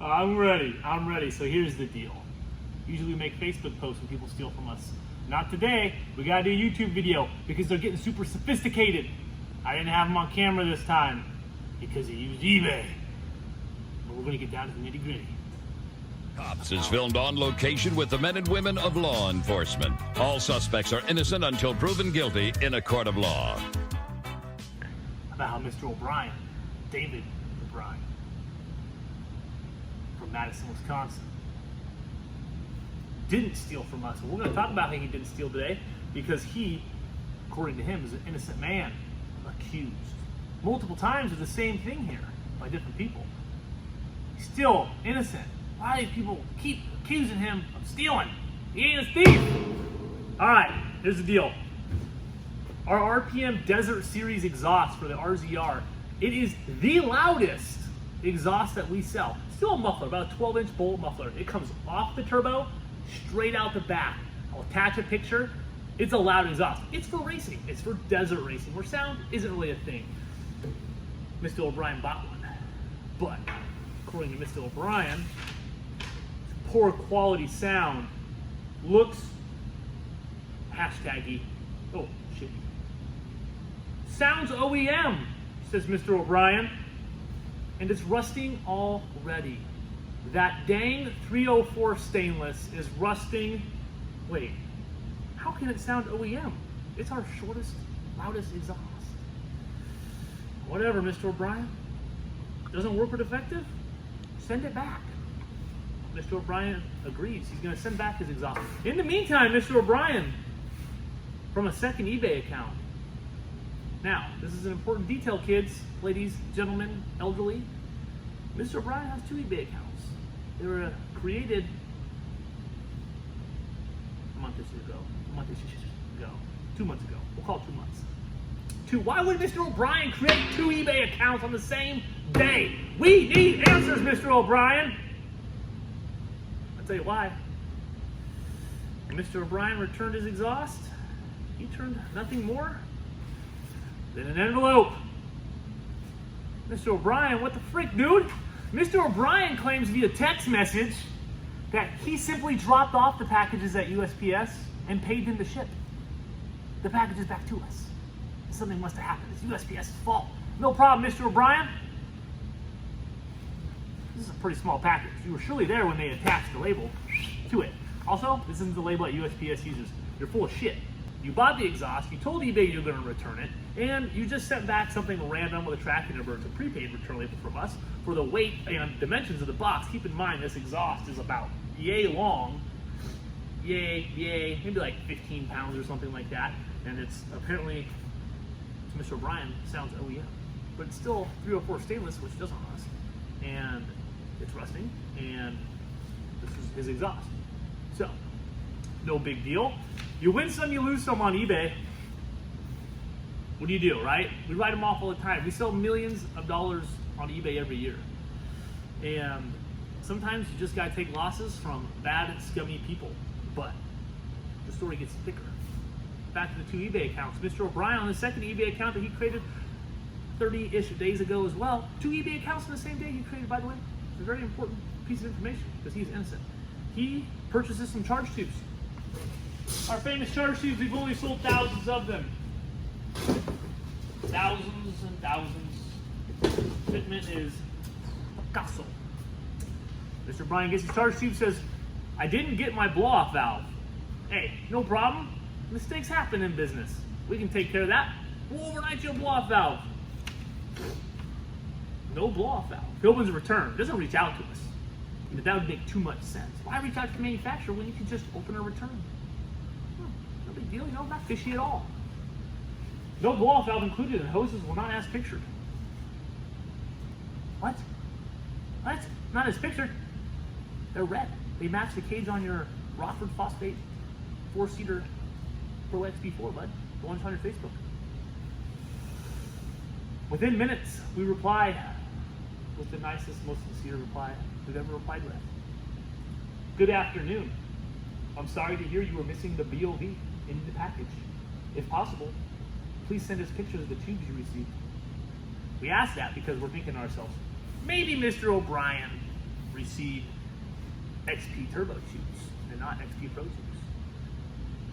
I'm ready. So here's the deal. Usually we make Facebook posts when people steal from us. Not today. We gotta do a YouTube video because they're getting super sophisticated. I didn't have them on camera this time because he used eBay. But we're gonna get down to the nitty gritty. Cops is filmed on location with the men and women of law enforcement. All suspects are innocent until proven guilty in a court of law. About how Mr. O'Brien, David O'Brien, from Madison, Wisconsin, didn't steal from us. And we're going to talk about how he didn't steal today because he, according to him, is an innocent man accused multiple times of the same thing here by different people. He's still innocent. Why do people keep accusing him of stealing? He ain't a thief. All right, here's the deal. Our RPM Desert Series exhaust for the RZR, it is the loudest exhaust that we sell. Still a muffler, about a 12-inch bolt muffler. It comes off the turbo, straight out the back. I'll attach a picture. It's a loud exhaust. It's for racing. It's for desert racing, where sound isn't really a thing. Mr. O'Brien bought one. But, according to Mr. O'Brien, poor quality sound, looks hashtaggy. Oh, shit. Sounds OEM, says Mr. O'Brien, and it's rusting already. That dang 304 stainless is rusting. Wait, how can it sound OEM? It's our shortest, loudest exhaust. Whatever, Mr. O'Brien. Doesn't work or defective? Send it back. Mr. O'Brien agrees. He's going to send back his exhaust. In the meantime, Mr. O'Brien, from a second eBay account. Now, this is an important detail, kids, ladies, gentlemen, elderly. Mr. O'Brien has two eBay accounts. They were created a month or two ago. 2 months ago. We'll call it 2 months. Why would Mr. O'Brien create two eBay accounts on the same day? We need answers, Mr. O'Brien. I'll tell you why. When Mr. O'Brien returned his exhaust, he turned nothing more than an envelope. Mr. O'Brien, what the frick, dude? Mr. O'Brien claims via text message that he simply dropped off the packages at USPS and paid them to ship the packages back to us. Something must have happened. It's USPS's fault. No problem, Mr. O'Brien. This is a pretty small package. You were surely there when they attached the label to it. Also, this isn't the label that USPS uses. You're full of shit. You bought the exhaust, you told eBay you were going to return it, and you just sent back something random with a tracking number. It's a prepaid return label from us for the weight and dimensions of the box. Keep in mind, this exhaust is about yay long, maybe like 15 pounds or something like that, and it's apparently, to Mr. O'Brien, sounds OEM, but it's still 304 stainless, which doesn't rust, and it's rusting, and this is his exhaust. So, no big deal. You win some, you lose some on eBay. What do you do, right? We write them off all the time. We sell millions of dollars on eBay every year. And sometimes you just gotta take losses from bad, scummy people. But the story gets thicker. Back to the two eBay accounts. Mr. O'Brien, on the second eBay account that he created 30-ish days ago as well, two eBay accounts on the same day he created, by the way. It's a very important piece of information because he's innocent. He purchases some charge tubes. Our famous charge tubes, we've only sold thousands of them. Thousands and thousands. Fitment is Picasso. Mr. O'Brien gets his charge tube, says, I didn't get my blow-off valve. Hey, no problem. Mistakes happen in business. We can take care of that. We'll overnight your blow-off valve. No blow-off valve. He opens a return. Doesn't reach out to us. But that would make too much sense. Why reach out to the manufacturer when you can just open a return? No big deal, not fishy at all. No blow-off valve included, and hoses will not as pictured. What? Not as pictured? They're red. They match the cage on your Rockford Phosphate 4-seater Pro XP4, bud. The one's on your Facebook. Within minutes, we reply with the nicest, most sincere reply we've ever replied with. Good afternoon. I'm sorry to hear you were missing the BOV in the package. If possible, please send us pictures of the tubes you received. We ask that because we're thinking to ourselves, maybe Mr. O'Brien received XP Turbo shoes and not XP Pro shoes.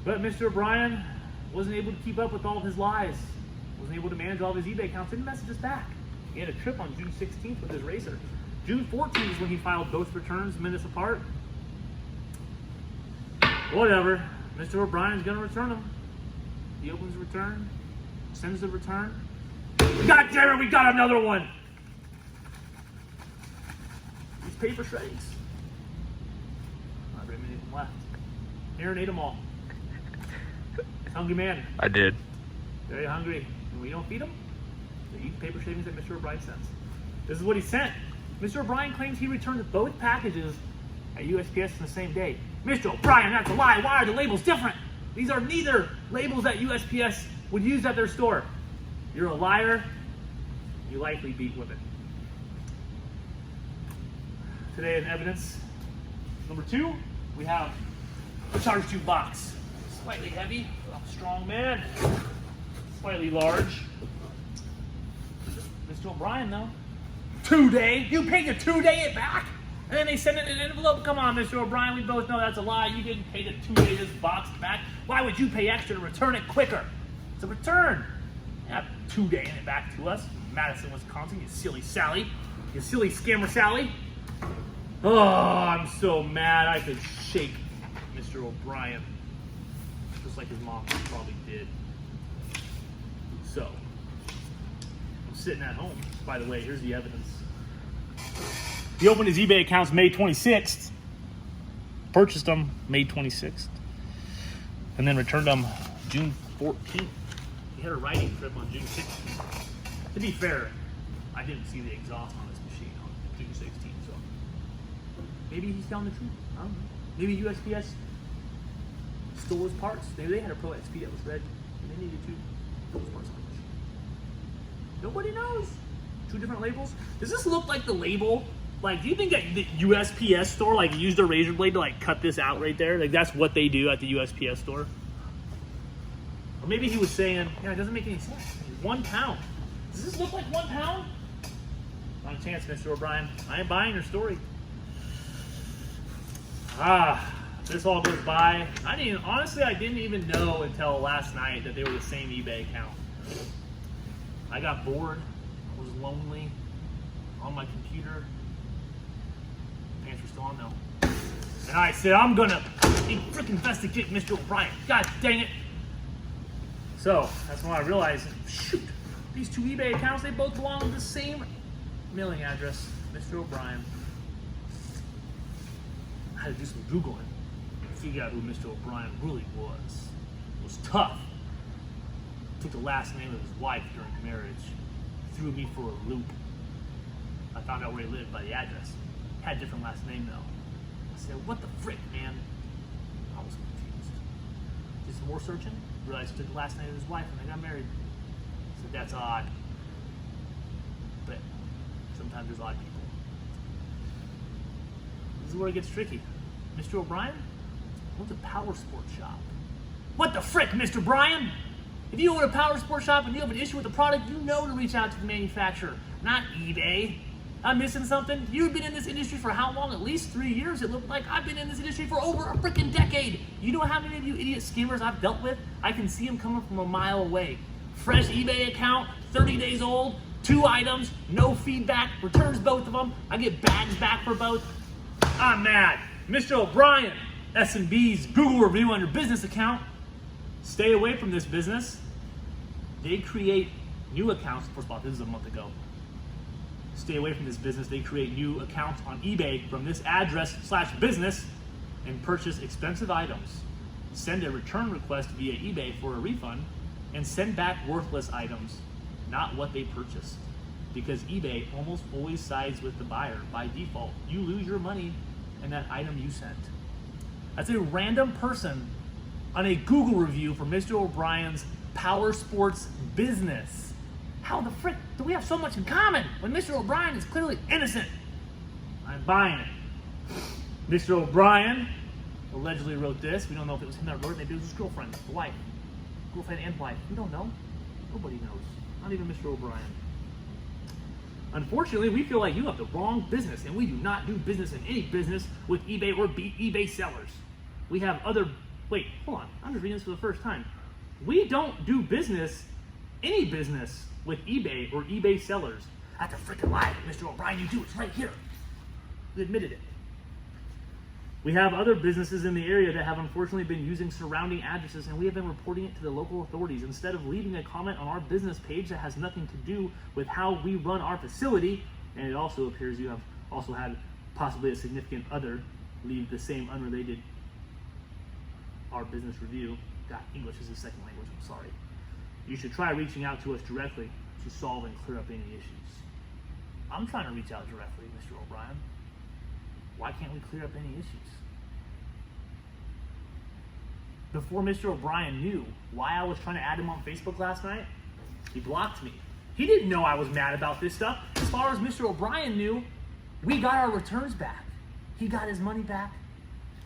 But Mr. O'Brien wasn't able to keep up with all of his lies, wasn't able to manage all of his eBay accounts, didn't message us back. He had a trip on June 16th with his racer. June 14th is when he filed both returns minutes apart. Whatever, Mr. O'Brien is going to return them. He opens the return, sends the return. God damn it, we got another one! These paper shreddings. Not very many of them left. Aaron ate them all. Hungry man. I did. Very hungry. And we don't feed them, they eat the paper shavings that Mr. O'Brien sends. This is what he sent. Mr. O'Brien claims he returned both packages at USPS on the same day. Mr. O'Brien, that's a lie. Why are the labels different? These are neither labels that USPS would use at their store. You're a liar. You likely beat women. Today in evidence number 2, we have the charge tube box. Slightly heavy, strong man. Slightly large. Mr. O'Brien though. 2-day? You paid the 2-day it back? And then they send it in an envelope? Come on, Mr. O'Brien, we both know that's a lie. You didn't pay the 2-day this box back. Why would you pay extra to return it quicker? It's a return. Not 2-day it back to us. Madison, Wisconsin, you silly Sally. You silly scammer Sally. Oh, I'm so mad I could shake Mr. O'Brien. Just like his mom probably did. So, I'm sitting at home. By the way, here's the evidence. He opened his eBay accounts May 26th. Purchased them May 26th. And then returned them June 14th. He had a writing trip on June 16th. To be fair, I didn't see the exhaust on this machine on June 16th, so maybe he's telling the truth. I don't know. Maybe USPS stole his parts. Maybe they had a Pro XP that was red, and they needed to put those parts on the machine. Nobody knows. 2 different labels. Does this look like the label? Like, do you think that the USPS store like used a razor blade to like cut this out right there? Like that's what they do at the USPS store? Or maybe he was saying, yeah, it doesn't make any sense. 1 pound. Does this look like 1 pound? Not a chance, Mr. O'Brien. I ain't buying your story. This all goes by. I didn't even know until last night that they were the same eBay account. I got bored. I was lonely on my computer. Pants were still on though. And I said, I'm gonna freaking investigate Mr. O'Brien. God dang it. So that's when I realized, shoot, these 2 eBay accounts, they both belong to the same mailing address, Mr. O'Brien. I had to do some Googling to figure out who Mr. O'Brien really was. It was tough. Took the last name of his wife during marriage. Threw me for a loop. I found out where he lived by the address. Had a different last name though. I said, what the frick, man? I was confused. Did some more searching. Realized he took the last name of his wife when they got married. I said, that's odd. But sometimes there's odd people. This is where it gets tricky. Mr. O'Brien owns a power sports shop. What the frick, Mr. Bryan? If you own a power sports shop and you have an issue with the product, you know to reach out to the manufacturer, not eBay. I'm missing something? You've been in this industry for how long? At least 3 years. It looked like I've been in this industry for over a freaking decade. You know how many of you idiot scammers I've dealt with? I can see them coming from a mile away. Fresh eBay account, 30 days old, 2 items, no feedback, returns both of them. I get bags back for both. I'm mad. Mr. O'Brien, S&B's Google review on your business account. Stay away from this business. They create new accounts. First of all, this is a month ago. Stay away from this business. They create new accounts on eBay from this address/business and purchase expensive items. Send a return request via eBay for a refund and send back worthless items, not what they purchased. Because eBay almost always sides with the buyer by default. You lose your money and that item you sent. That's a random person on a Google review for Mr. O'Brien's power sports business. How the frick do we have so much in common when Mr. O'Brien is clearly innocent? I'm buying it. Mr. O'Brien allegedly wrote this. We don't know if it was him that wrote it. Maybe it was his girlfriend, the wife. Girlfriend and wife. We don't know. Nobody knows. Not even Mr. O'Brien. Unfortunately, we feel like you have the wrong business, and we do not do business in any business with eBay or eBay sellers. We have other, wait, hold on, I'm just reading this for the first time. We don't do business, any business, with eBay or eBay sellers. That's a freaking lie, Mr. O'Brien, you do, it's right here. You admitted it. We have other businesses in the area that have unfortunately been using surrounding addresses, and we have been reporting it to the local authorities instead of leaving a comment on our business page that has nothing to do with how we run our facility. And it also appears you have also had possibly a significant other leave the same unrelated our business review. God, English is a second language, I'm sorry. You should try reaching out to us directly to solve and clear up any issues. I'm trying to reach out directly, Mr. O'Brien. Why can't we clear up any issues? Before Mr. O'Brien knew why I was trying to add him on Facebook last night, he blocked me. He didn't know I was mad about this stuff. As far as Mr. O'Brien knew, we got our returns back. He got his money back.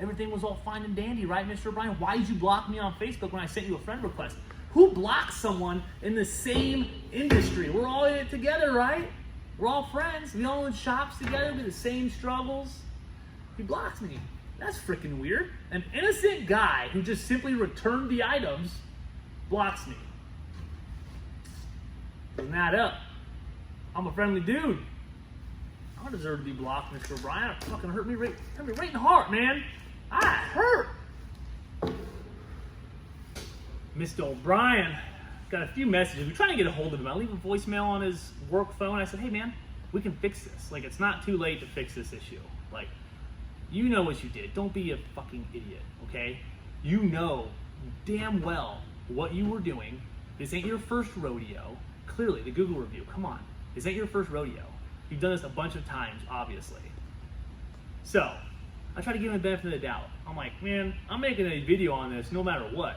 Everything was all fine and dandy, right, Mr. O'Brien? Why did you block me on Facebook when I sent you a friend request? Who blocks someone in the same industry? We're all in it together, right? We're all friends. We all in shops together with the same struggles. He blocks me. That's freaking weird. An innocent guy who just simply returned the items blocks me. Doesn't add up. I'm a friendly dude. I don't deserve to be blocked, Mr. O'Brien. It fucking hurt me right in the heart, man. I hurt. Mr. O'Brien got a few messages. We're trying to get a hold of him. I leave a voicemail on his work phone. I said, hey man, we can fix this. Like, it's not too late to fix this issue. Like, you know what you did. Don't be a fucking idiot, okay? You know damn well what you were doing. This ain't your first rodeo. Clearly, the Google review, come on. This ain't your first rodeo. You've done this a bunch of times, obviously. So, I try to give him the benefit of the doubt. I'm like, man, I'm making a video on this no matter what.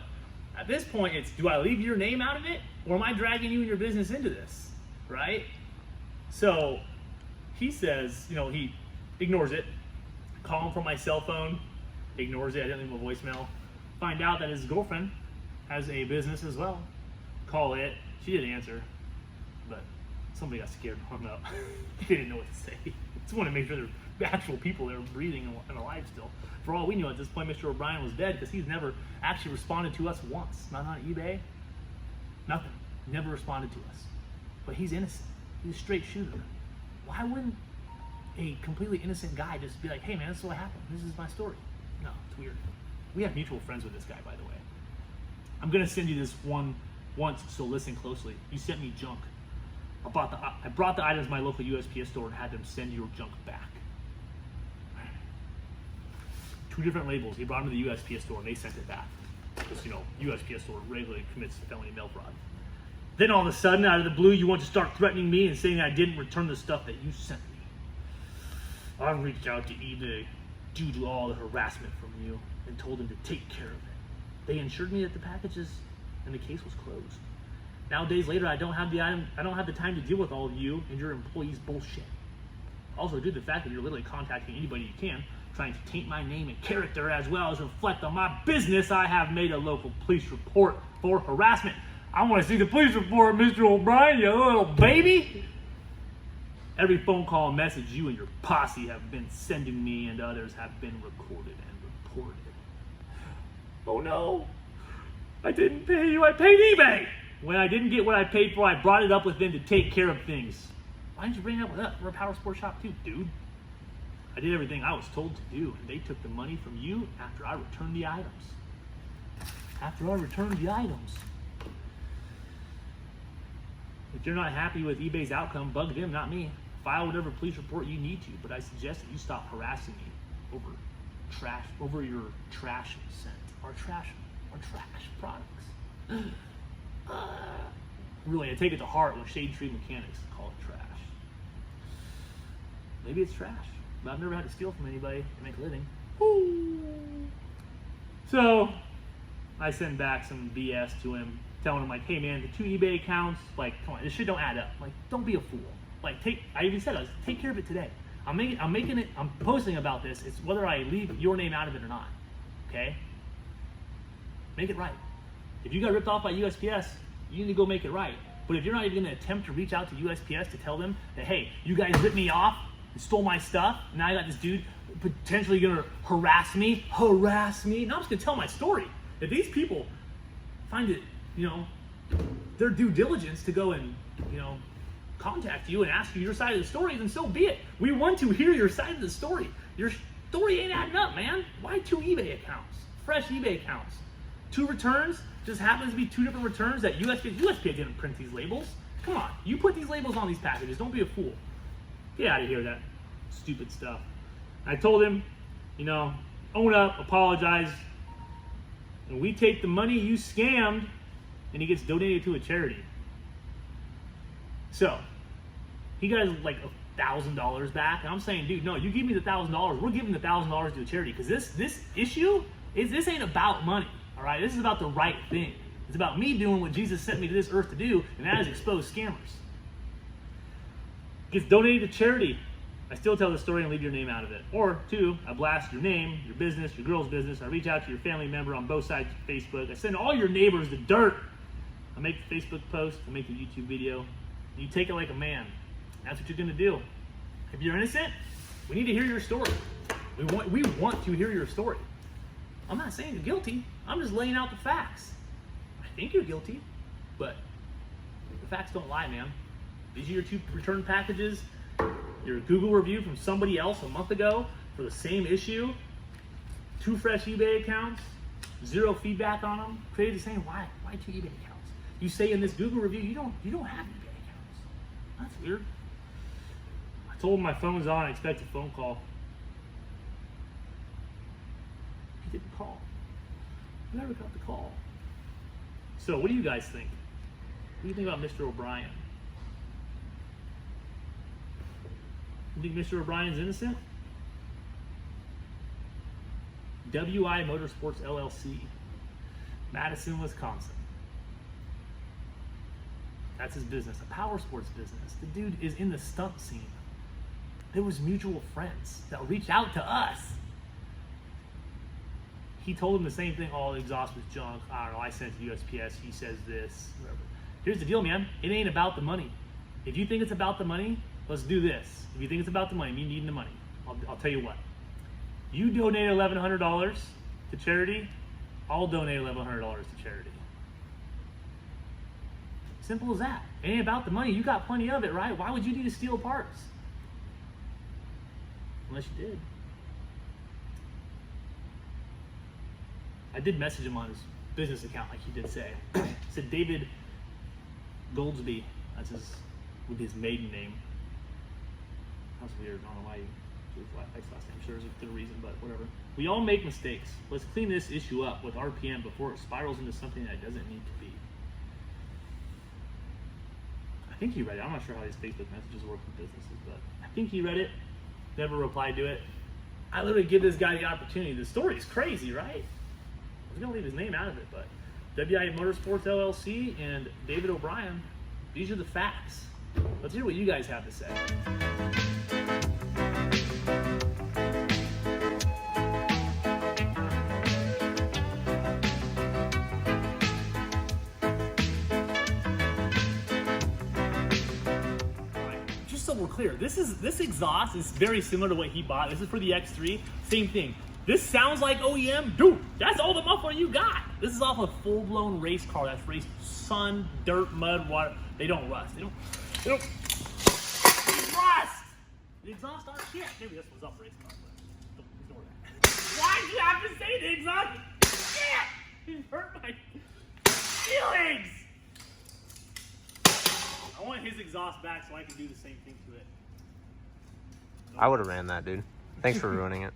At this point, it's, do I leave your name out of it? Or am I dragging you and your business into this, right? So, he says, you know, he ignores it. Call him from my cell phone, ignores it, I didn't leave him a voicemail. Find out that his girlfriend has a business as well. Call it, she didn't answer, but somebody got scared and hung up. They didn't know what to say. Just want to make sure they're actual people that are breathing and alive still. For all we knew at this point, Mr. O'Brien was dead because he's never actually responded to us once. Not on eBay, nothing. Never responded to us. But he's innocent. He's a straight shooter. Why wouldn't a completely innocent guy just be like, hey man, this is what happened. This is my story. No, it's weird. We have mutual friends with this guy, by the way. I'm gonna send you this one once, so listen closely. You sent me junk. I brought the items to my local USPS store and had them send your junk back. 2 different labels. He brought them to the USPS store and they sent it back. Because, you know, USPS store regularly commits felony mail fraud. Then all of a sudden, out of the blue, you want to start threatening me and saying I didn't return the stuff that you sent me. I reached out to eBay due to all the harassment from you and told them to take care of it. They assured me that the packages and the case was closed. Now, days later, I don't have the time to deal with all of you and your employees' bullshit. Also, due to the fact that you're literally contacting anybody you can, trying to taint my name and character as well as reflect on my business, I have made a local police report for harassment. I want to see the police report, Mr. O'Brien, you little baby. Every phone call and message you and your posse have been sending me and others have been recorded and reported. Oh no, I didn't pay you, I paid eBay. When I didn't get what I paid for, I brought it up with them to take care of things. Why didn't you bring it up with us? We're a power sports shop too, dude. I did everything I was told to do, and they took the money from you after I returned the items. After I returned the items. If you're not happy with eBay's outcome, bug them, not me. File whatever police report you need to, but I suggest that you stop harassing me over your trash scent, our trash products. Really, I take it to heart when Shade Tree Mechanics call it trash. Maybe it's trash, but I've never had to steal from anybody to make a living. Woo. So, I send back some BS to him, telling him like, hey man, the 2 eBay accounts, like, come on, this shit don't add up. Like, don't be a fool. Like, I even said, take care of it today. I'm posting about this. It's whether I leave your name out of it or not. Okay? Make it right. If you got ripped off by USPS, you need to go make it right. But if you're not even going to attempt to reach out to USPS to tell them that, hey, you guys ripped me off and stole my stuff, and now I got this dude potentially going to harass me. Now I'm just going to tell my story. If these people find it, their due diligence to go and, contact you and ask you your side of the story, then so be it. We want to hear your side of the story. Your story ain't adding up, man. Why 2 eBay accounts? Fresh eBay accounts. 2 returns, just happens to be 2 different returns that USPS didn't print these labels. Come on, you put these labels on these packages. Don't be a fool. Get out of here, that stupid stuff. I told him, own up, apologize, and we take the money you scammed and he gets donated to a charity. So, he got like $1,000 back, and I'm saying, dude, no, you give me the $1,000, we're giving the $1,000 to a charity, because this issue this ain't about money, all right? This is about the right thing. It's about me doing what Jesus sent me to this earth to do, and that is expose scammers. Gets donated to charity. I still tell the story and leave your name out of it. Or 2, I blast your name, your business, your girl's business. I reach out to your family member on both sides of Facebook. I send all your neighbors the dirt. I make the Facebook post. I make the YouTube video. You take it like a man. That's what you're going to do. If you're innocent, we need to hear your story. We want to hear your story. I'm not saying you're guilty. I'm just laying out the facts. I think you're guilty, but the facts don't lie, man. These are your 2 return packages. Your Google review from somebody else a month ago for the same issue. 2 fresh eBay accounts. 0 feedback on them. Created saying, why 2 eBay accounts? You say in this Google review you don't have eBay accounts. That's weird. I told him my phone's on. I expect a phone call. He didn't call. I never got the call. So what do you guys think? What do you think about Mr. O'Brien? You think Mr. O'Brien's innocent? WI Motorsports LLC, Madison, Wisconsin. That's his business, a power sports business. The dude is in the stunt scene. There was mutual friends that reached out to us. He told him the same thing, the exhaust was junk. I don't know, I sent it to USPS, he says this, whatever. Here's the deal, man. It ain't about the money. If you think it's about the money, let's do this. If you think it's about the money, me needing the money, I'll tell you what. You donate $1,100 to charity, I'll donate $1,100 to charity. Simple as that. It ain't about the money. You got plenty of it, right? Why would you need to steal parts? Unless you did. I did message him on his business account, like he did say. It said David Goldsby. That's with his maiden name. That's weird. I don't know why you chose X last name. Sure, there's a good reason, but whatever. We all make mistakes. Let's clean this issue up with RPM before it spirals into something that doesn't need to be. I think he read it. I'm not sure how these Facebook messages work with businesses, but I think he read it. Never replied to it. I literally give this guy the opportunity. The story is crazy, right? I was gonna leave his name out of it, but WI Motorsports LLC and David O'Brien, these are the facts. Let's hear what you guys have to say. Just so we're clear, this exhaust is very similar to what he bought. This is for the X3, same thing. This sounds like OEM, dude. That's all the muffler you got. This is off a full-blown race car that's raced sun, dirt, mud, water. They don't rust. They don't rust. The exhaust aren't shit. Maybe this one's up race car, but ignore that. Why do you have to say the exhaust? Shit! You hurt my feelings. I want his exhaust back so I can do the same thing to it. I would have ran that, dude. Thanks for ruining it.